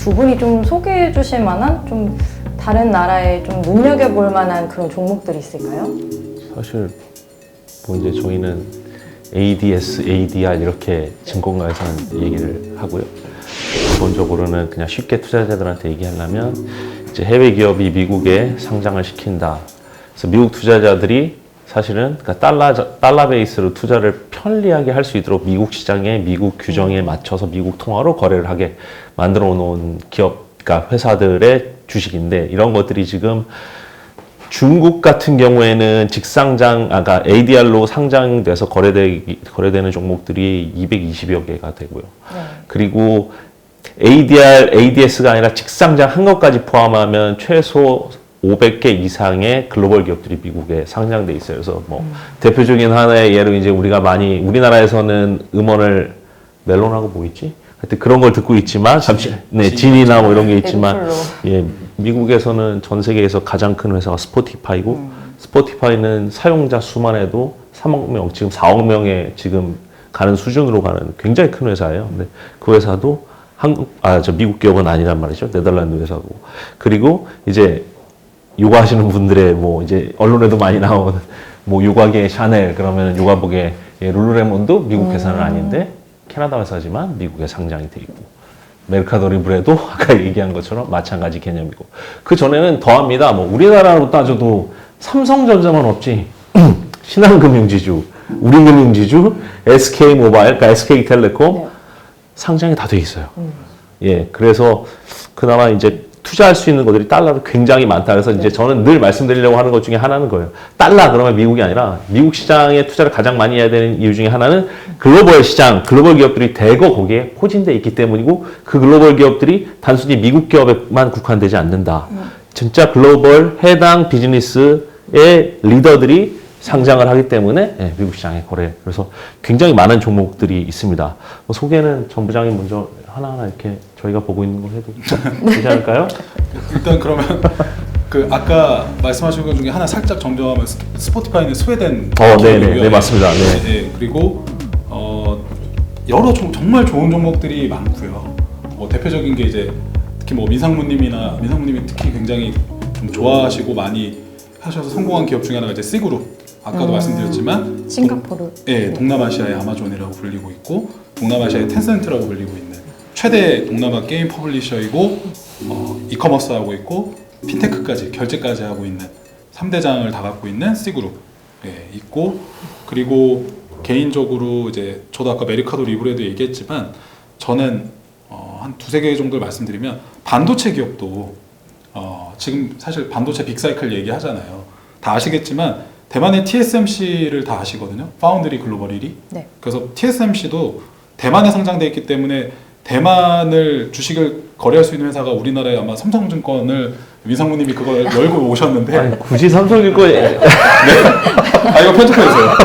두 분이 좀 소개해 주실 만한 좀 다른 나라에 좀 눈여겨볼 만한 그런 종목들이 있을까요? 사실 뭐 이제 저희는 ADS, ADR 이렇게 증권가에서는 얘기를 하고요. 기본적으로는 그냥 쉽게 투자자들한테 얘기하려면 이제 해외 기업이 미국에 상장을 시킨다. 그래서 미국 투자자들이 사실은 그러니까 달러 베이스로 투자를 편리하게 할 수 있도록 미국 시장에 미국 규정에 맞춰서 미국 통화로 거래를 하게 만들어 놓은 기업, 그러니까 회사들의 주식인데 이런 것들이 지금 중국 같은 경우에는 그러니까 ADR로 상장돼서 거래되는 종목들이 220여 개가 되고요. 그리고 ADS가 아니라 직상장 한 것까지 포함하면 최소 500개 이상의 글로벌 기업들이 미국에 상장돼 있어요. 그래서 뭐 대표적인 하나의 예로 이제 우리가 많이 우리나라에서는 음원을 멜론하고 뭐 있지? 하여튼 그런 걸 듣고 있지만 진이나 뭐 이런 게 있지만 예, 미국에서는 전 세계에서 가장 큰 회사가 스포티파이고 스포티파이는 사용자 수만 해도 3억 명, 지금 4억 명에 지금 가는 수준으로 가는 굉장히 큰 회사예요. 근데 그 회사도 미국 기업은 아니란 말이죠. 네덜란드 회사고. 그리고 이제 요가하시는 분들의 뭐 이제 언론에도 많이 나온 뭐 요가계 샤넬 그러면 요가복의 룰루레몬도 미국 회사는 아닌데 캐나다 회사지만 미국에 상장이 돼 있고 메르카도 리브레도 아까 얘기한 것처럼 마찬가지 개념이고 그 전에는 더합니다. 뭐 우리나라로 따져도 삼성전자만 없지 신한금융지주, 우리금융지주, SK모바일, 그러니까 SK텔레콤 상장이 다 돼 있어요. 예, 그래서 그나마 이제 투자할 수 있는 것들이 달러로 굉장히 많다. 그래서 이제 저는 늘 말씀드리려고 하는 것 중에 하나는 거예요. 달러 그러면 미국이 아니라 미국 시장에 투자를 가장 많이 해야 되는 이유 중에 하나는 글로벌 시장, 글로벌 기업들이 대거 거기에 포진돼 있기 때문이고 그 글로벌 기업들이 단순히 미국 기업에만 국한되지 않는다. 진짜 글로벌 해당 비즈니스의 리더들이 상장을 하기 때문에 예, 미국 시장에 거래. 그래서 굉장히 많은 종목들이 있습니다. 뭐 소개는 전 부장님 먼저 하나하나 이렇게 저희가 보고 있는 걸 해도 되지 않을까요? 일단 그러면 그 아까 말씀하신 것 중에 하나 살짝 정정하면 스포티파이는 스웨덴 네, 맞습니다. 네. 그리고 여러 정말 좋은 종목들이 많고요. 대표적인 게 이제 특히 뭐 민상무님이 특히 굉장히 좀 좋아하시고 많이 하셔서 성공한 기업 중에 하나가 이제 C그룹. 아까도 말씀드렸지만 싱가포르. 동남아시아의 아마존이라고 불리고 있고 동남아시아의 텐센트라고 불리고 있는 최대 동남아 게임 퍼블리셔이고 이커머스 하고 있고 핀테크까지 결제까지 하고 있는 3대장을 다 갖고 있는 C그룹 있고 그리고 개인적으로 이제 저도 아까 메르카도 리브레도 얘기했지만 저는 한 두세 개 정도를 말씀드리면 반도체 기업도 지금 사실 반도체 빅사이클 얘기하잖아요. 다 아시겠지만 대만의 TSMC를 다 아시거든요. 파운드리 글로벌 1위. 네. 그래서 TSMC도 대만에 상장돼 있기 때문에 대만을 주식을 거래할 수 있는 회사가 우리나라에 아마 삼성증권을 민상무님이 그걸 열고 오셨는데 아니, 굳이 삼성증권에 네. 이거 편집해주세요.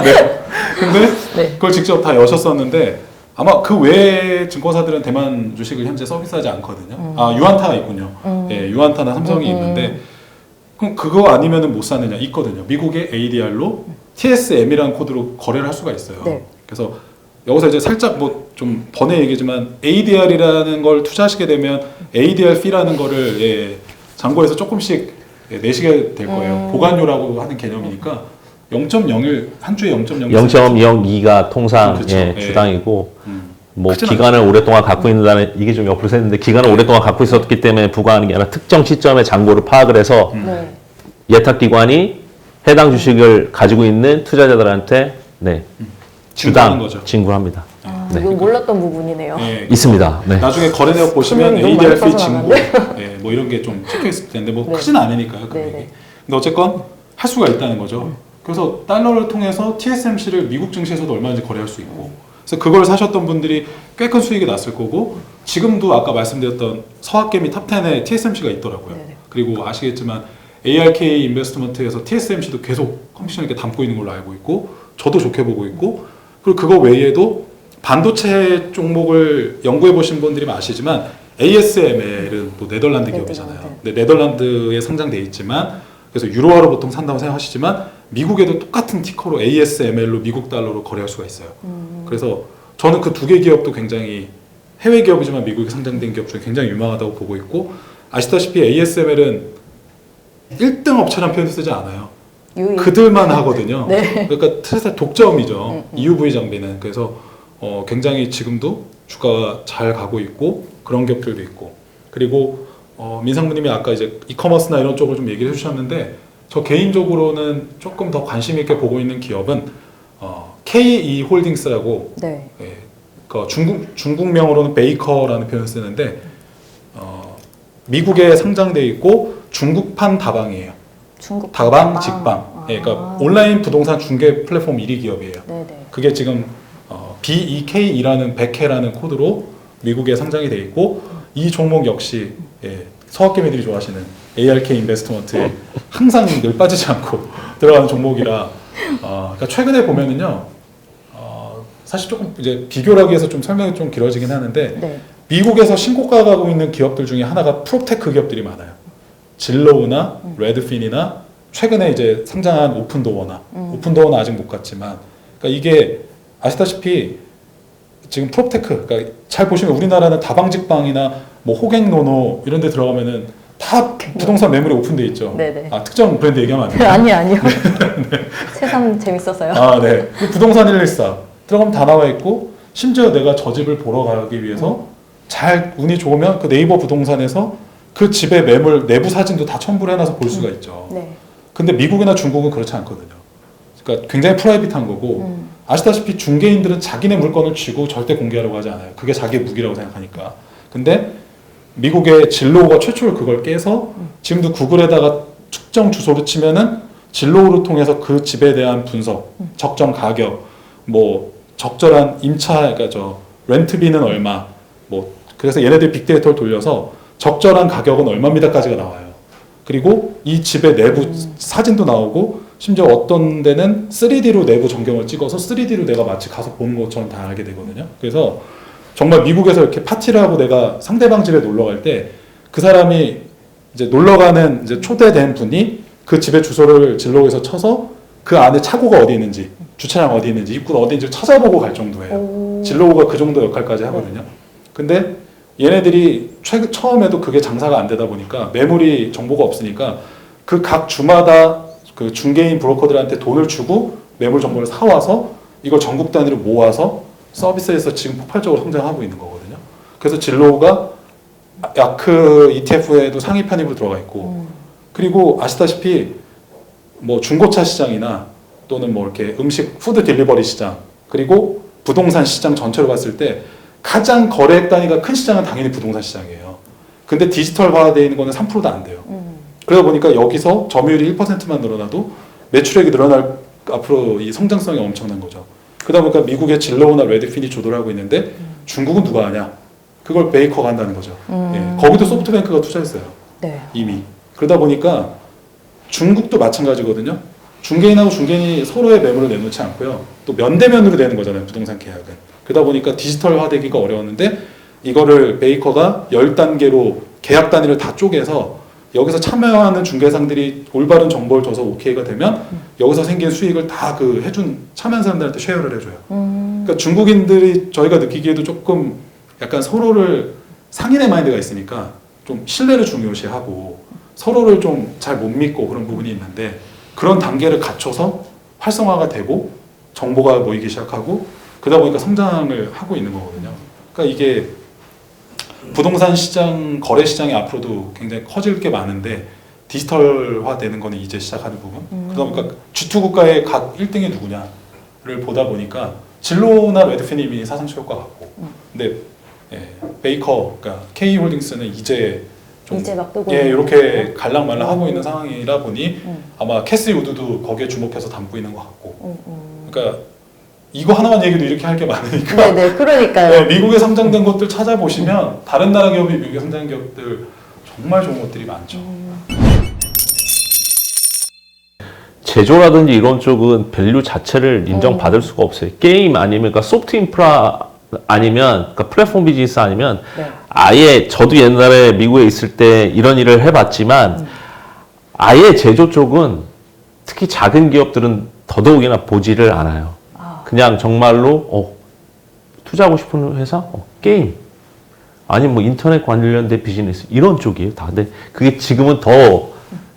네. 근데 그걸 직접 다 여셨었는데 아마 그 외의 증권사들은 대만 주식을 현재 서비스하지 않거든요. 유안타가 있군요. 예, 유안타나 삼성이 있는데 그럼 그거 아니면은 못 사느냐? 있거든요. 미국의 ADR로 TSM이라는 코드로 거래를 할 수가 있어요. 네. 그래서 여기서 이제 살짝 뭐 좀 번외 얘기지만 ADR이라는 걸 투자하시게 되면 ADR fee라는 거를 잔고에서 조금씩 내시게 될 거예요. 보관료라고 하는 개념이니까 0.01 한 주에 0.02가 통상 주당이고 뭐 기간을 오랫동안 갖고 있는다는 이게 좀 옆으로 샜는데 기간을 오랫동안 갖고 있었기 때문에 부과하는 게 아니라 특정 시점에 잔고를 파악을 해서 예탁기관이 해당 주식을 가지고 있는 투자자들한테 주당 징구합니다. 이거 몰랐던 부분이네요. 있습니다. 네. 나중에 거래 내역 보시면 ADR fee 징고 뭐 이런 게 좀 찍혀 있을 텐데 뭐 크지는 않으니까요. 금액이. 근데 어쨌건 할 수가 있다는 거죠. 그래서 달러를 통해서 TSMC를 미국 증시에서도 얼마든지 거래할 수 있고 그래서 그걸 사셨던 분들이 꽤 큰 수익이 났을 거고 지금도 아까 말씀드렸던 서학개미 탑10에 TSMC가 있더라고요. 그리고 아시겠지만 ARK 인베스트먼트에서 TSMC도 계속 커미션 이렇게 담고 있는 걸로 알고 있고 저도 좋게 보고 있고 그리고 그거 외에도 반도체 종목을 연구해 보신 분들이 아시지만 ASML은 또 네덜란드 기업이잖아요. 근데 네덜란드에 상장돼 있지만 그래서 유로화로 보통 산다고 생각하시지만 미국에도 똑같은 티커로 ASML로 미국 달러로 거래할 수가 있어요. 그래서 저는 그 두 개 기업도 굉장히 해외 기업이지만 미국에 상장된 기업 중에 굉장히 유망하다고 보고 있고 아시다시피 ASML은 1등 업체라는 표현을 쓰지 않아요. 그들만 하거든요. 네. 그러니까 사실 독점이죠. EUV 장비는. 그래서 굉장히 지금도 주가가 잘 가고 있고 그런 기업들도 있고 그리고 민상무님이 아까 이제 이커머스나 이런 쪽을 좀 얘기를 해주셨는데 저 개인적으로는 조금 더 관심 있게 보고 있는 기업은 KE 홀딩스라고 네. 예, 그 중국명으로는 베이커라는 표현을 쓰는데 미국에 상장돼 있고 중국판 다방이에요. 중국 다방 직방. 예, 그러니까 온라인 부동산 중개 플랫폼 1위 기업이에요. 네네. 그게 지금 BEK이라는 100회라는 코드로 미국에 상장이 돼 있고 이 종목 역시 서학개미들이 좋아하시는 ARK 인베스트먼트에 항상 늘 빠지지 않고 들어가는 종목이라 그러니까 최근에 보면은요 사실 조금 이제 비교를 하기 위해서 좀 설명이 좀 길어지긴 하는데 네. 미국에서 신고가 가고 있는 기업들 중에 하나가 프롭테크 기업들이 많아요. 진로우나 레드핀이나 최근에 이제 상장한 오픈도어나 오픈도어는 아직 못 갔지만 그러니까 이게 아시다시피 지금 프롭테크 그러니까 잘 보시면 우리나라는 다방직방이나 뭐 호갱노노 이런 데 들어가면은 다 부동산 매물이 오픈돼 있죠. 네네. 아 특정 브랜드 얘기하면 안 돼요. 아니요. 새삼 재밌었어요. 아 네. 그 부동산 114 들어가면 다 나와 있고 심지어 내가 저 집을 보러 가기 위해서 잘 운이 좋으면 그 네이버 부동산에서 그 집의 매물 내부 사진도 다 첨부를 해놔서 볼 수가 있죠. 네. 근데 미국이나 중국은 그렇지 않거든요. 그러니까 굉장히 프라이빗한 거고 아시다시피 중개인들은 자기네 물건을 쥐고 절대 공개하려고 하지 않아요. 그게 자기의 무기라고 생각하니까. 근데 미국의 진로우가 최초로 그걸 깨서 지금도 구글에다가 특정 주소를 치면은 진로우를 통해서 그 집에 대한 분석, 적정 가격, 뭐 적절한 임차, 그러니까 저 렌트비는 얼마, 뭐 그래서 얘네들 빅데이터를 돌려서 적절한 가격은 얼마입니다까지가 나와요. 그리고 이 집의 내부 사진도 나오고 심지어 어떤 데는 3D로 내부 전경을 찍어서 3D로 내가 마치 가서 보는 것처럼 다 알게 되거든요. 그래서 정말 미국에서 이렇게 파티를 하고 내가 상대방 집에 놀러 갈 때 그 사람이 이제 놀러 가는 이제 초대된 분이 그 집의 주소를 진로에서 쳐서 그 안에 차고가 어디 있는지, 주차장 어디 있는지, 입구가 어디 있는지 찾아보고 갈 정도예요. 진로우가 그 정도 역할까지 하거든요. 근데 얘네들이 처음에도 그게 장사가 안 되다 보니까 매물이 정보가 없으니까 그 각 주마다 그 중개인 브로커들한테 돈을 주고 매물 정보를 사와서 이걸 전국 단위로 모아서 서비스에서 지금 폭발적으로 성장하고 있는 거거든요. 그래서 진로우가 야크 ETF에도 상위 편입으로 들어가 있고 그리고 아시다시피 뭐 중고차 시장이나 또는 뭐 이렇게 음식 푸드 딜리버리 시장 그리고 부동산 시장 전체로 봤을 때 가장 거래액 단위가 큰 시장은 당연히 부동산 시장이에요. 근데 디지털화되어 있는 거는 3%도 안 돼요. 그러다 보니까 여기서 점유율이 1%만 늘어나도 매출액이 늘어날 앞으로 이 성장성이 엄청난 거죠. 그러다 보니까 미국의 진로우나 레드핀이 주도를 하고 있는데 중국은 누가 하냐? 그걸 베이커가 한다는 거죠. 예, 거기도 소프트뱅크가 투자했어요. 네. 이미. 그러다 보니까 중국도 마찬가지거든요. 중개인하고 중개인이 서로의 매물을 내놓지 않고요. 또 면대면으로 되는 거잖아요. 부동산 계약은. 그러다 보니까 디지털화되기가 어려웠는데 이거를 베이커가 10단계로 계약 단위를 다 쪼개서 여기서 참여하는 중개상들이 올바른 정보를 줘서 오케이가 되면 여기서 생긴 수익을 다 그 해준 참여한 사람들한테 쉐어를 해줘요. 그러니까 중국인들이 저희가 느끼기에도 조금 약간 서로를 상인의 마인드가 있으니까 좀 신뢰를 중요시하고 서로를 좀 잘 못 믿고 그런 부분이 있는데 그런 단계를 갖춰서 활성화가 되고 정보가 모이기 시작하고 그러다 보니까 성장을 하고 있는 거거든요. 그러니까 이게 부동산 시장, 거래 시장이 앞으로도 굉장히 커질 게 많은데 디지털화 되는 거는 이제 시작하는 부분. 그러다 보니까 G2 국가의 각 1등이 누구냐를 보다 보니까 진로나 레드핀이 이미 사상초 효과 같고 근데 베이커, 그러니까 K홀딩스는 이제 좀 이제 막 뜨고 이렇게 갈랑말랑 하고 있는 상황이라 보니 아마 캐시 우드도 거기에 주목해서 담고 있는 것 같고 그러니까 이거 하나만 얘기도 이렇게 할 게 많으니까 네네, 그러니까요. 미국에 상장된 것들 찾아보시면 다른 나라 기업이 미국에 상장된 기업들 정말 좋은 것들이 많죠. 제조라든지 이런 쪽은 밸류 자체를 인정받을 수가 없어요. 게임 아니면 그러니까 소프트 인프라 아니면 그러니까 플랫폼 비즈니스 아니면 네. 아예 저도 옛날에 미국에 있을 때 이런 일을 해봤지만 아예 제조 쪽은 특히 작은 기업들은 더더욱이나 보지를 않아요. 그냥 정말로 투자하고 싶은 회사? 게임. 아니면 뭐 인터넷 관련된 비즈니스 이런 쪽이에요. 다. 근데 그게 지금은 더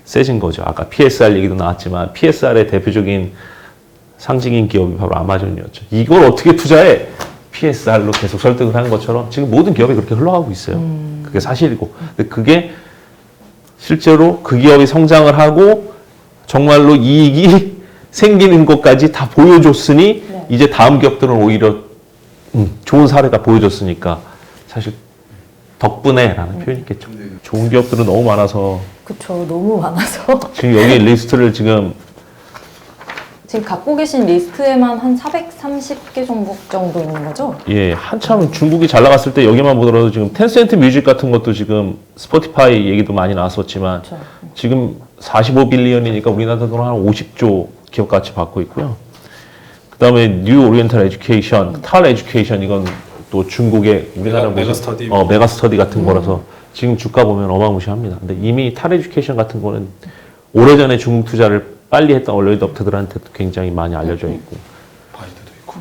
세진 거죠. 아까 PSR 얘기도 나왔지만 PSR의 대표적인 상징인 기업이 바로 아마존이었죠. 이걸 어떻게 투자해? PSR로 계속 설득을 한 것처럼 지금 모든 기업이 그렇게 흘러가고 있어요. 그게 사실이고. 근데 그게 실제로 그 기업이 성장을 하고 정말로 이익이 생기는 것까지 다 보여줬으니 네. 이제 다음 기업들은 오히려 좋은 사례가 보여줬으니까 사실 덕분에라는 표현이 있겠죠. 좋은 기업들은 너무 많아서 그쵸. 너무 많아서. 지금 여기 리스트를 지금 지금 갖고 계신 리스트에만 한 430개 정도 있는 거죠? 예, 한참 중국이 잘 나갔을 때 여기만 보더라도 지금 텐센트 뮤직 같은 것도 지금 스포티파이 얘기도 많이 나왔었지만 그렇죠. 지금 45빌리언이니까 우리나라 돈 한 50조 기업 가치 받고 있고요. 그다음에 뉴 오리엔탈 에듀케이션, 탈 에듀케이션 이건 또 중국의 우리나라 메가스터디. 메가스터디 같은 거라서 지금 주가 보면 어마무시합니다. 근데 이미 탈 에듀케이션 같은 거는 오래전에 중국 투자를 빨리 했던 얼리어답터들한테도 굉장히 많이 알려져 있고 바이두도 있고.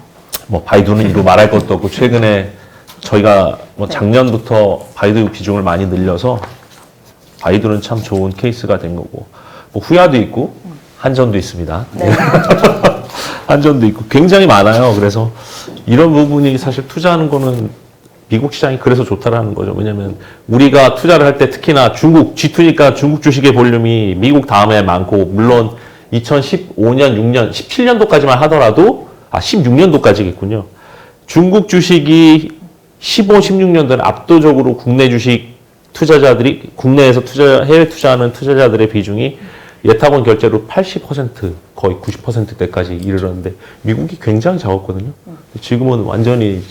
뭐 바이두는 이거 말할 것도 없고 최근에 저희가 뭐 작년부터 바이두 비중을 많이 늘려서 바이두는 참 좋은 케이스가 된 거고 뭐 후야도 있고 한전도 있습니다. 네. 한전도 있고 굉장히 많아요. 그래서 이런 부분이 사실 투자하는 거는 미국 시장이 그래서 좋다라는 거죠. 왜냐면 우리가 투자를 할 때 특히나 중국 G2니까 중국 주식의 볼륨이 미국 다음에 많고 물론 2015년, 6년, 17년도까지만 하더라도 16년도까지겠군요. 중국 주식이 15, 16년도는 압도적으로 국내 주식 투자자들이 국내에서 해외 투자하는 투자자들의 비중이 예탁원 결제로 80% 거의 90%대까지 이르렀는데 미국이 굉장히 작았거든요. 지금은 완전히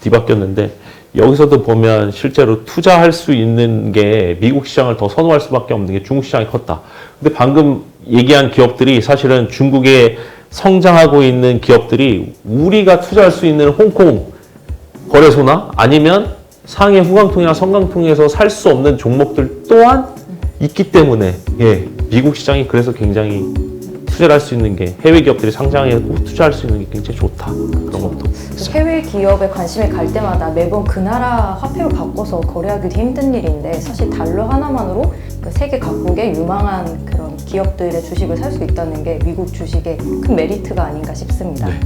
뒤바뀌었는데 여기서도 보면 실제로 투자할 수 있는 게 미국 시장을 더 선호할 수밖에 없는 게 중국 시장이 컸다. 근데 방금 얘기한 기업들이 사실은 중국에 성장하고 있는 기업들이 우리가 투자할 수 있는 홍콩 거래소나 아니면 상해 후광통이나 성강통에서 살 수 없는 종목들 또한 있기 때문에 예, 미국 시장이 그래서 굉장히 투자를 할 수 있는 게 해외 기업들이 상장하고 투자할 수 있는 게 굉장히 좋다. 그런 것도 있어요. 해외 기업에 관심이 갈 때마다 매번 그 나라 화폐로 바꿔서 거래하기도 힘든 일인데 사실 달러 하나만으로 그 세계 각국의 유망한 그런 기업들의 주식을 살 수 있다는 게 미국 주식의 큰 메리트가 아닌가 싶습니다. 네.